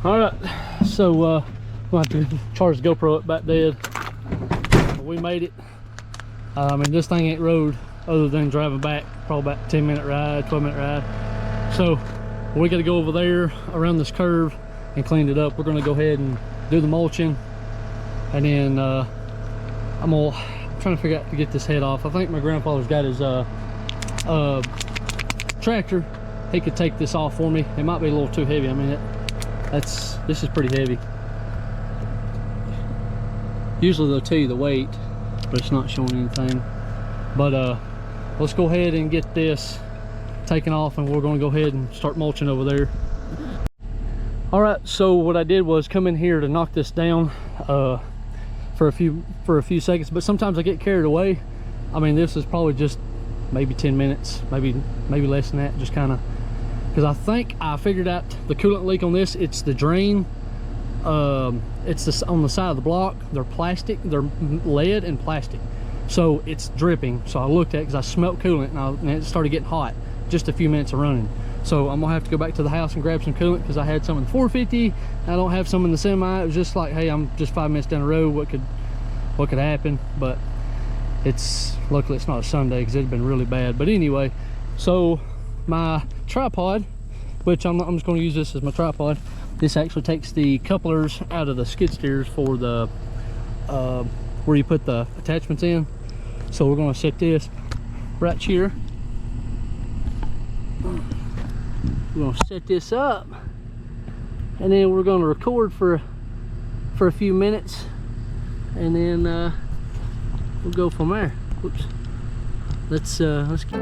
All right, so we'll have to charge the GoPro up back dead. But we made it. I mean, this thing ain't rode other than driving back, probably about 10-minute ride, 12-minute ride. So we got to go over there around this curve and clean it up. We're going to go ahead and do the mulching, and then I'm trying to figure out to get this head off. I think my grandfather's got his tractor. He could take this off for me. It might be a little too heavy. I mean, this is pretty heavy. Usually they'll tell you the weight, but it's not showing anything. But let's go ahead and get this taken off, and we're going to go ahead and start mulching over there. All right, so what I did was come in here to knock this down for a few seconds, but sometimes I get carried away. I mean, this is probably just maybe 10 minutes, maybe less than that, just kind of, because I think I figured out the coolant leak on this. It's the drain. It's this on the side of the block. They're plastic, they're lead and plastic, so it's dripping. So I looked at it because I smelled coolant, and it started getting hot just a few minutes of running. So I'm gonna have to go back to the house and grab some coolant, because I had some in the 450. I don't have some in the semi. It was just like, hey, I'm just 5 minutes down the road, what could happen? But luckily it's not a Sunday, because it'd been really bad. But anyway, so my tripod, which I'm just going to use this as my tripod. This actually takes the couplers out of the skid steers for the where you put the attachments in. So we're going to set this right here. We're going to set this up, and then we're going to record for a few minutes, and then we'll go from there. Whoops. Let's keep.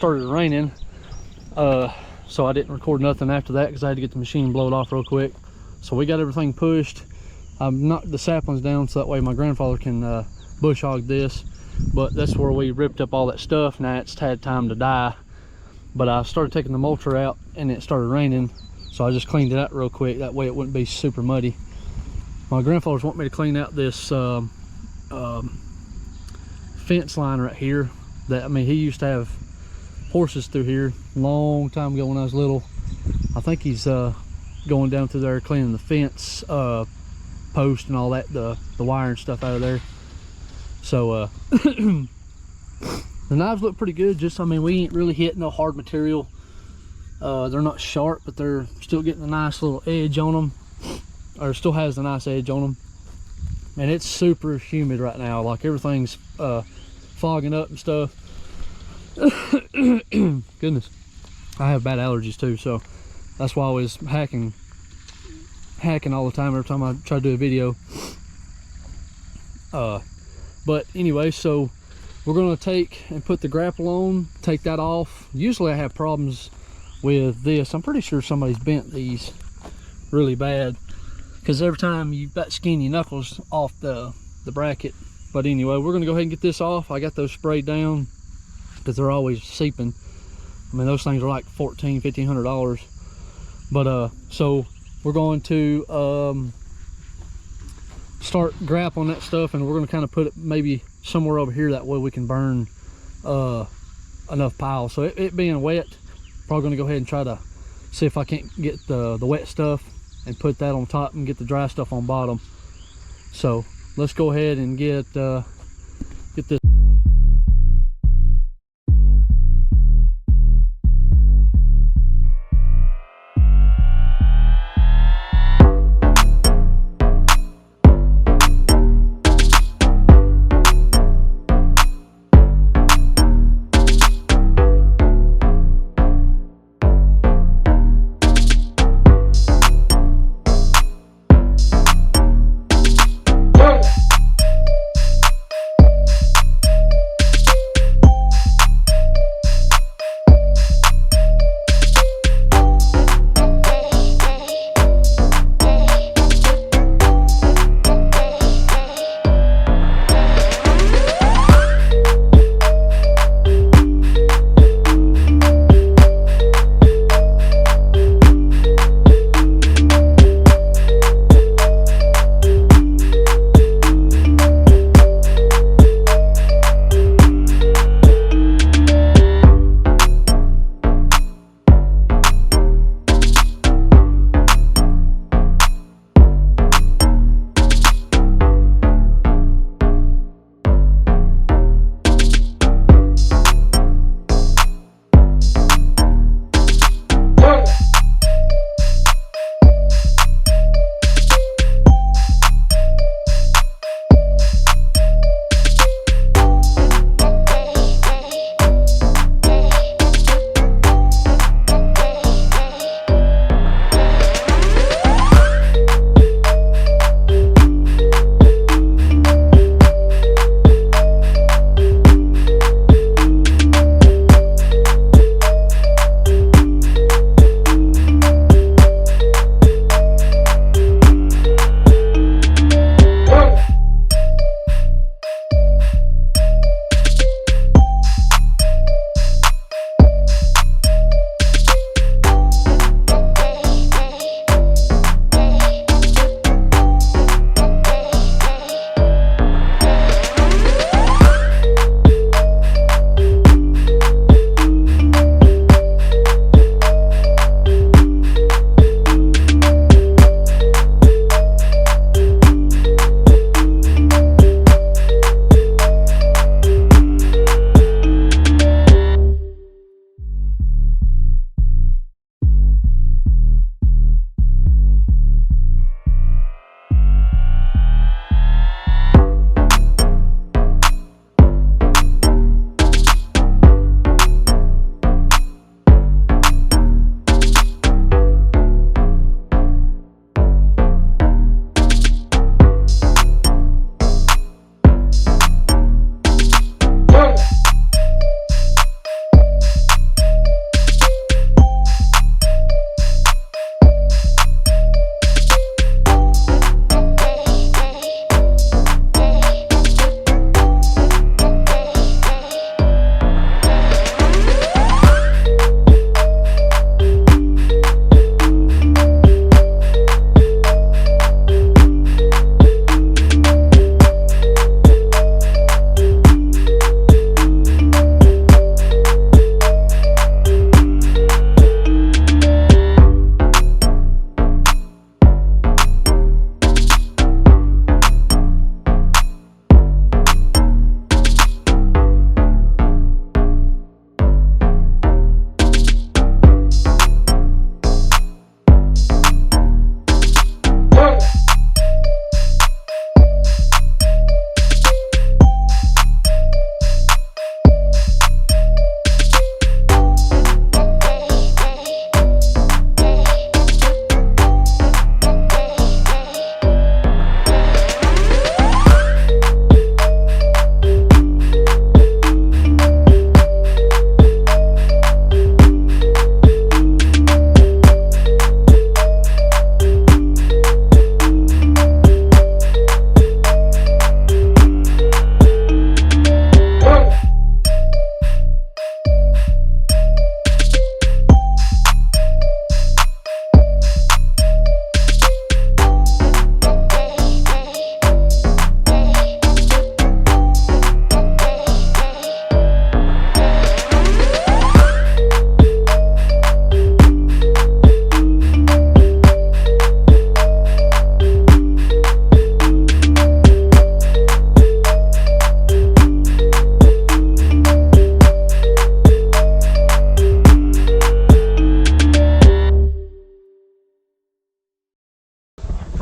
started raining, so I didn't record nothing after that because I had to get the machine blowed off real quick. So we got everything pushed. I knocked the saplings down so that way my grandfather can bush hog this. But that's where we ripped up all that stuff. Now it's had time to die. But I started taking the mulcher out and it started raining, so I just cleaned it out real quick. That way it wouldn't be super muddy. My grandfather's want me to clean out this fence line right here. That, I mean, he used to have horses through here a long time ago when I was little. I think he's going down through there cleaning the fence post and all that, the wire and stuff out of there. So the knives look pretty good. Just, I mean, we ain't really hit no hard material. They're not sharp, but they're still getting a nice little edge on them, or still has a nice edge on them. And it's super humid right now. Like, everything's fogging up and stuff. Goodness, I have bad allergies too, so that's why I was hacking all the time every time I try to do a video. But anyway, so we're gonna take and put the grapple on, take that off. Usually I have problems with this. I'm pretty sure somebody's bent these really bad, because every time you've got skinny knuckles off the bracket. But anyway, we're gonna go ahead and get this off. I got those sprayed down because they're always seeping. I mean, those things are like $1,500. But so we're going to start grappling that stuff, and we're going to kind of put it maybe somewhere over here. That way we can burn enough pile. So it being wet, probably going to go ahead and try to see if I can't get the wet stuff and put that on top and get the dry stuff on bottom. So let's go ahead and get this.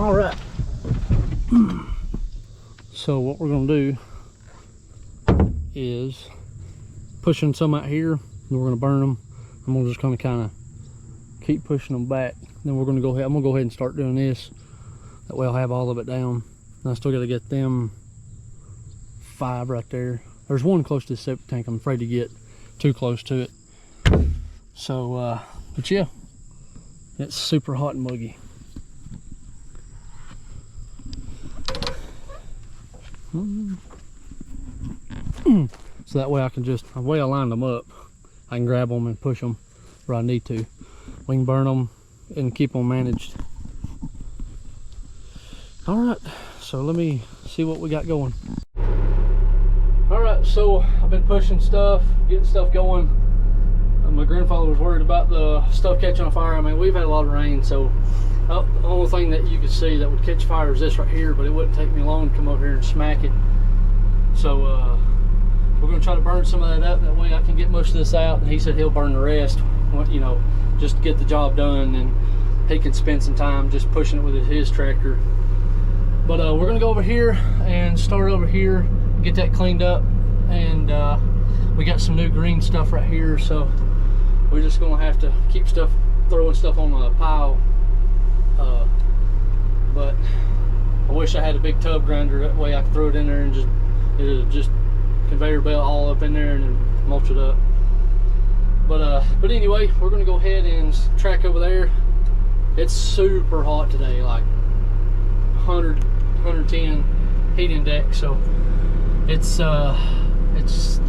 All right. So what we're gonna do is pushing some out here, and we're gonna burn them. And we're just gonna kind of keep pushing them back. Then we're gonna go ahead. I'm gonna go ahead and start doing this. That way I'll have all of it down. And I still gotta get them 5 right there. There's one close to the septic tank. I'm afraid to get too close to it. So, but yeah, it's super hot and muggy. So that way I can just, the way I lined them up, I can grab them and push them where I need to. We can burn them and keep them managed. All right, so let me see what we got going. All right, so I've been pushing stuff, getting stuff going. My grandfather was worried about the stuff catching on fire. I mean, we've had a lot of rain, so the only thing that you could see that would catch fire is this right here, but it wouldn't take me long to come over here and smack it. So we're gonna try to burn some of that up. That way I can get most of this out, and he said he'll burn the rest, you know, just to get the job done, and he can spend some time just pushing it with his tractor. But we're gonna go over here and start over here, get that cleaned up, and we got some new green stuff right here, so we're just gonna have to keep throwing stuff on a pile. But I wish I had a big tub grinder, that way I could throw it in there and just conveyor belt all up in there and then mulch it up. But anyway, we're gonna go ahead and track over there. It's super hot today, like 100, 110 heat index, so it's the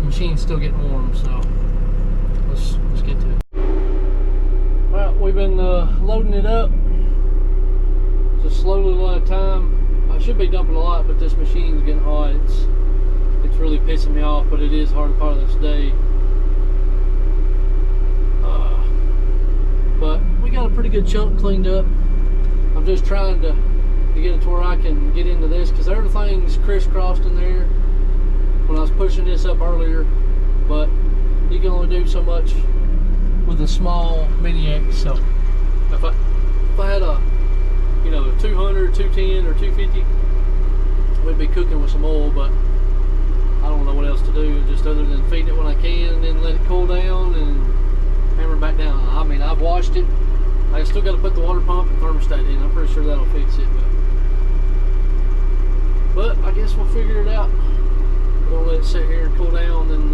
machine's still getting warm, so let's get to it. All right, we've been loading it up just slowly, a lot of time. I should be dumping a lot, but this machine's getting hot. It's really pissing me off, but it is hard part of this day. But we got a pretty good chunk cleaned up. I'm just trying to get it to where I can get into this, because everything's crisscrossed in there when I was pushing this up earlier, but you can only do so much with a small mini X. So if I had a, you know, 200, 210 or 250, we'd be cooking with some oil, but I don't know what else to do, just other than feed it when I can and then let it cool down and hammer it back down. I mean, I've washed it. I still got to put the water pump and thermostat in. I'm pretty sure that'll fix it, but I guess we'll figure it out. We're gonna let it sit here and cool down, and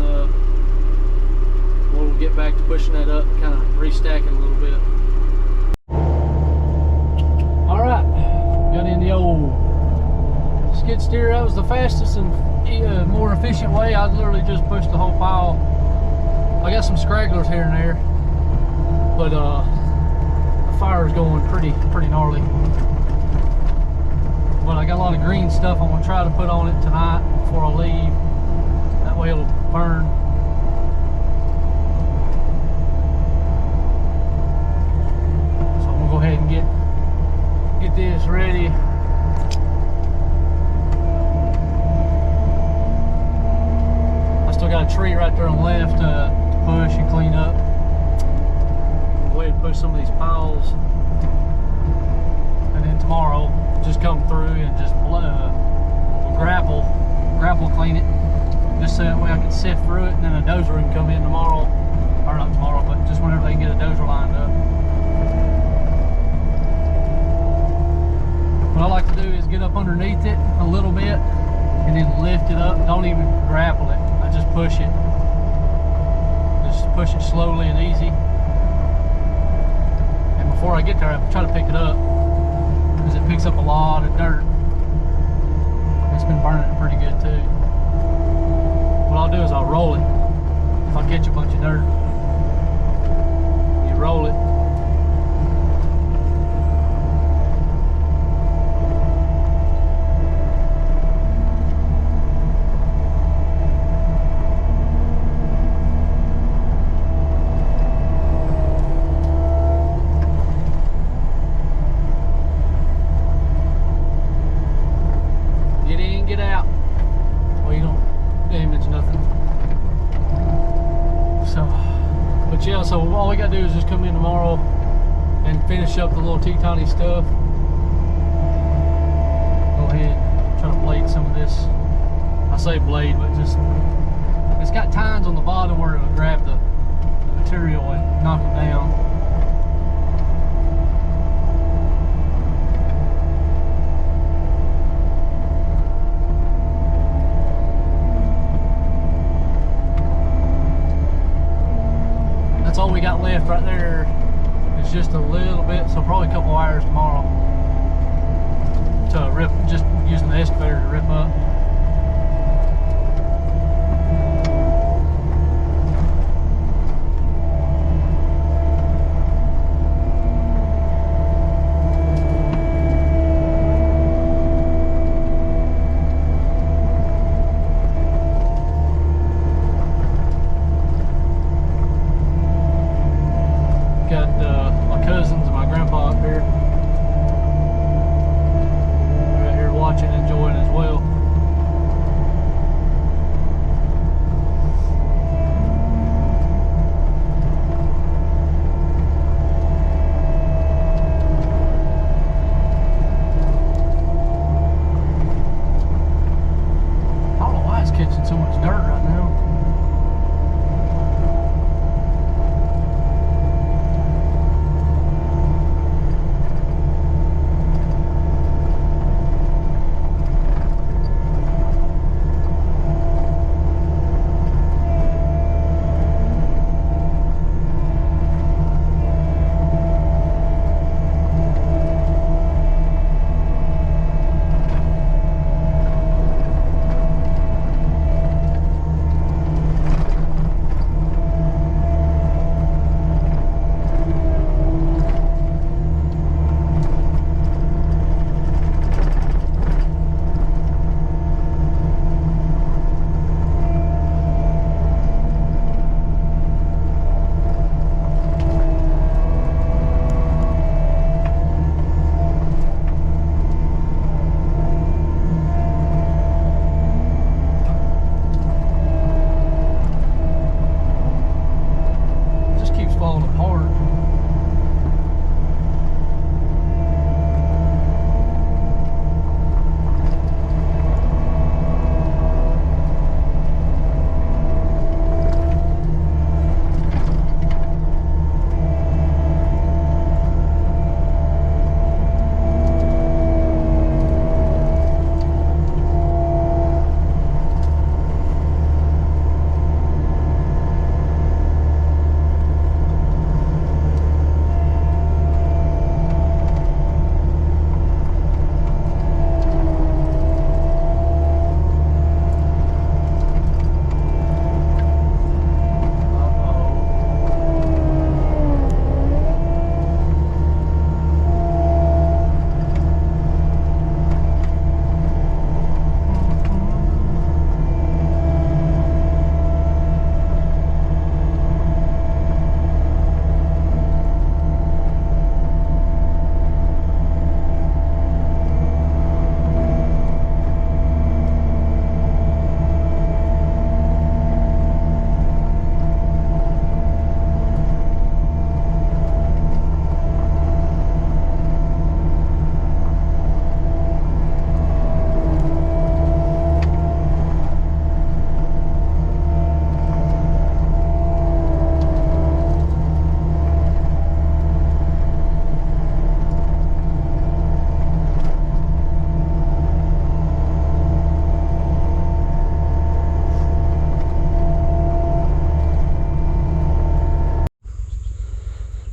we'll get back to pushing that up, kind of restacking a little bit. All right, got in the old skid steer. That was the fastest and more efficient way. I literally just pushed the whole pile. I got some scragglers here and there, but the fire's going pretty gnarly. But I got a lot of green stuff I'm gonna try to put on it tonight before I leave. That way it'll burn. So I'm gonna go ahead and get this ready. I still got a tree right there on the left to push and clean up. Go ahead and push some of these piles, and then tomorrow just come through and just grapple clean it, just so that way I can sift through it, and then a dozer can come in tomorrow, or not tomorrow, but just whenever they can get a dozer lined up. What I like to do is get up underneath it a little bit and then lift it up. Don't even grapple it, I just push it. Just push it slowly and easy. And before I get there, I try to pick it up, because it picks up a lot of dirt. It's been burning pretty good too. What I'll do is I'll roll it. If I catch a bunch of dirt, you roll it. So all we gotta do is just come in tomorrow and finish up the little teeny tiny stuff. say blade, but just it's got tines on the bottom where it would grab the material and knock it down. That's all we got left right there. It's just a little bit, so probably a couple hours tomorrow to rip, just using the excavator to rip up. My cousins and my grandpa up here. They're right here watching and enjoying as well. I don't know why it's catching so much dirt right now.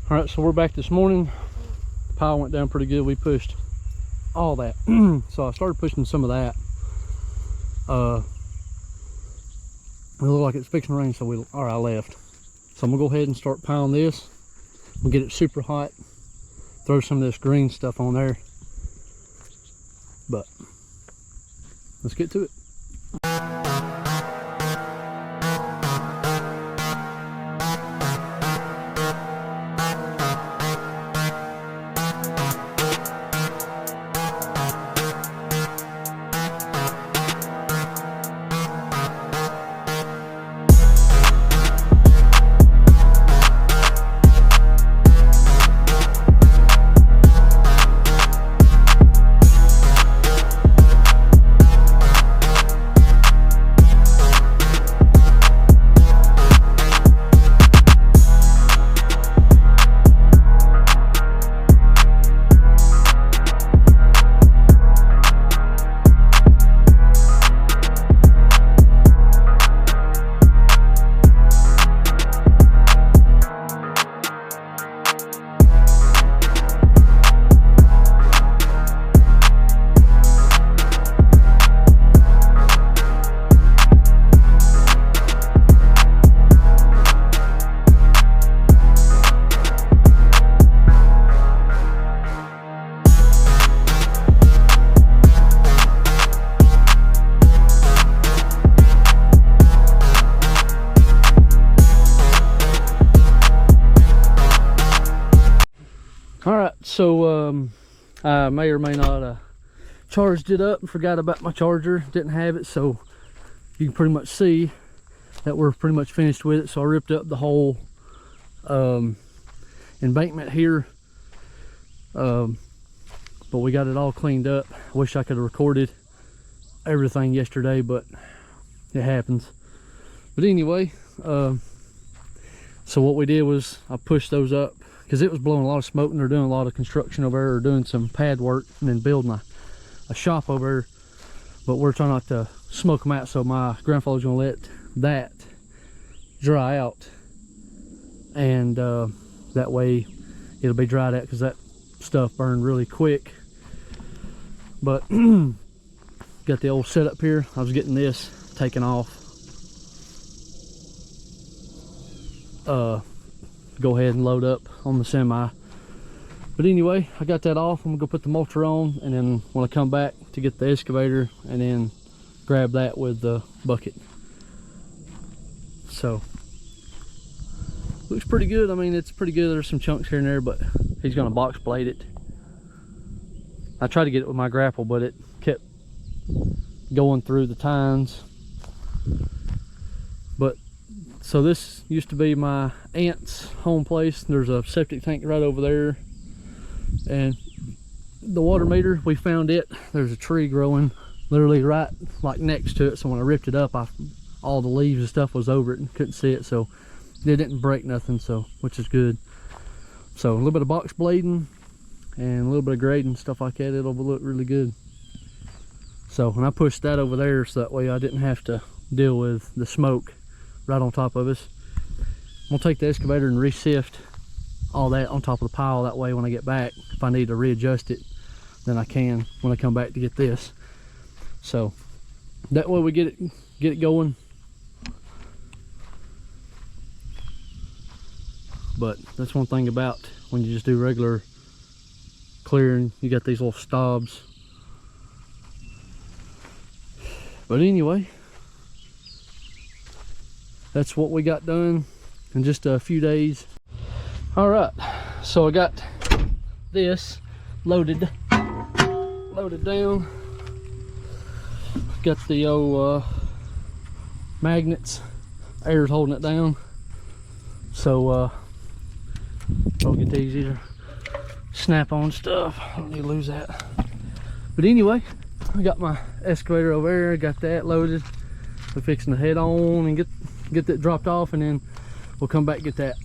All right, so we're back this morning. The pile went down pretty good. We pushed all that. So I started pushing some of that. It looked like it's fixing to rain, so I left. So I'm gonna go ahead and start piling this. We'll get it super hot. Throw some of this green stuff on there. But let's get to it. I may or may not charged it up and forgot about my charger, didn't have it, so you can pretty much see that we're pretty much finished with it. So I ripped up the whole embankment here, but we got it all cleaned up. I wish I could have recorded everything yesterday, but it happens. But anyway, so what we did was I pushed those up because it was blowing a lot of smoke, and they're doing a lot of construction over there, or doing some pad work and then building a shop over there. But we're trying not to smoke them out, so my grandfather's gonna let that dry out, and that way it'll be dried out, because that stuff burned really quick. But got the old setup here. I was getting this taken off. Go ahead and load up on the semi. But anyway, I got that off. I'm gonna go put the mulcher on, and then when I come back to get the excavator, and then grab that with the bucket. So looks pretty good. I mean, it's pretty good. There's some chunks here and there, but he's gonna box blade it. I tried to get it with my grapple, but it kept going through the tines. But so this used to be my aunt's home place. There's a septic tank right over there, and the water meter, we found it. There's a tree growing literally right like next to it, so when I ripped it up, all the leaves and stuff was over it and couldn't see it, so it didn't break nothing, so which is good. So a little bit of box blading and a little bit of grading, stuff like that, it'll look really good. So when I pushed that over there, so that way I didn't have to deal with the smoke right on top of us. I'm gonna take the excavator and re-sift all that on top of the pile, that way when I get back, if I need to readjust it, then I can when I come back to get this. So that way we get it going. But that's one thing about when you just do regular clearing, you got these little stobs. But anyway, that's what we got done in just a few days. All right, so I got this loaded down. Got the old magnets, air's holding it down. So I'll get these, these are snap-on stuff. I don't need to lose that. But anyway, I got my excavator over there, got that loaded. We're fixing to head on and get that dropped off, and then we'll come back and get that